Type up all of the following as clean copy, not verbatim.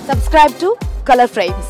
Subscribe to Color Frames.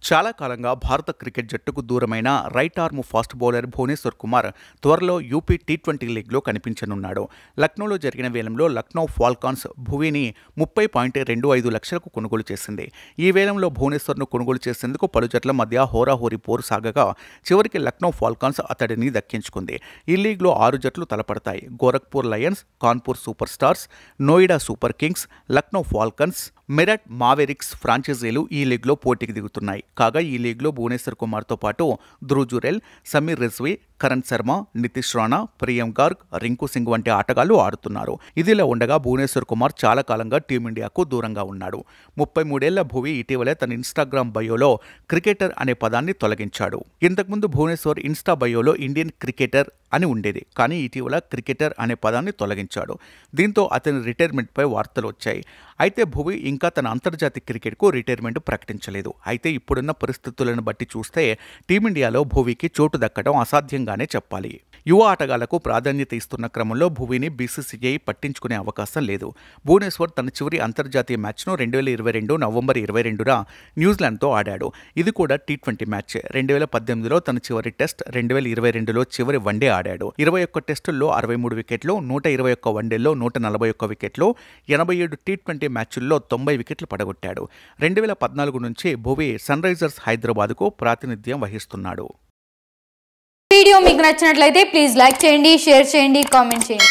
చాలా కాలంగా భారత క్రికెట్ జట్టుకు దూరమైన right arm fast bowler Bhuvneshwar Kumar త్వరలో యూపీ టీ20 లీగ్లో కనిపించనున్నాడు. లక్నోలో జరిగిన వేలంలో లక్నో ఫాల్కాన్స్ భువీని 30.25 లక్షలకు కొనుగోలు చేసింది. ఈ వేలంలో భువనేశ్వర్ను కొనుగోలు చేసేందుకు పలు జట్ల మధ్య హోరాహోరీ పోరు సాగగా చివరికి లక్నో ఫాల్కాన్స్ అతడిని దక్కించుకుంది. ఈ లీగ్లో 6 జట్లు తలపడతాయి. Gorakhpur lions, Kanpur super stars, Noida super kings, Lucknow falcons, Meerut mavericks ఫ్రాంచైజీలు ఈ లీగ్లో పోటీకి దిగుతున్నాయి. కాగా ఈ లీగ్లో భువనేశ్వర్ కుమార్తో పాటు ధ్రువ్ జురెల్, సమీర్ రిజ్వీ, కరణ్ శర్మ, నితీష్ రాణా, ప్రియం గార్గ్, రింకు సింగ్ వంటి ఆటగాళ్లు ఆడుతున్నారు. ఇదిలా ఉండగా భువనేశ్వర్ కుమార్ చాలా కాలంగా టీమిండియాకు దూరంగా ఉన్నాడు. 33 ఏళ్ల భువి ఇటీవలే తన ఇన్స్టాగ్రామ్ బయోలో క్రికెటర్ అనే పదాన్ని తొలగించాడు. ఇంతకుముందు భువనేశ్వర్ ఇన్స్టా బయోలో ఇండియన్ క్రికెటర్ అని ఉండేది, కానీ ఇటీవల క్రికెటర్ అనే పదాన్ని తొలగించాడు. దీంతో అతని రిటైర్మెంట్పై వార్తలు వచ్చాయి. అయితే భువి ఇంకా తన అంతర్జాతీయ క్రికెట్కు రిటైర్మెంట్ ప్రకటించలేదు. అయితే ఇప్పుడున్న పరిస్థితులను బట్టి చూస్తే టీమిండియాలో భువికి చోటు దక్కడం అసాధ్యంగానే చెప్పాలి. యువ ఆటగాళ్లకు ప్రాధాన్యత ఇస్తున్న క్రమంలో భువిని బీసీసీఐ పట్టించుకునే అవకాశం లేదు. భువనేశ్వర్ తన చివరి అంతర్జాతీయ మ్యాచ్ను 2022 నవంబర్ 22న న్యూజిలాండ్తో ఆడాడు. ఇది కూడా టీ20 మ్యాచ్. 2018లో తన చివరి టెస్ట్, 2022లో చివరి వన్డే ఆడాడు. 21 టెస్టుల్లో 63 వికెట్లు, 121 వన్డేల్లో 141 వికెట్లు, 87 టీ20 మ్యాచ్ల్లో 90 వికెట్లు పడగొట్టాడు. 2014 నుంచి భువి సన్ రైజర్స్ హైదరాబాద్కు ప్రాతినిధ్యం వహిస్తున్నాడు. వీడియో మీకు నచ్చినట్లయితే ప్లీజ్ లైక్ చేయండి, షేర్ చేయండి, కామెంట్ చేయండి.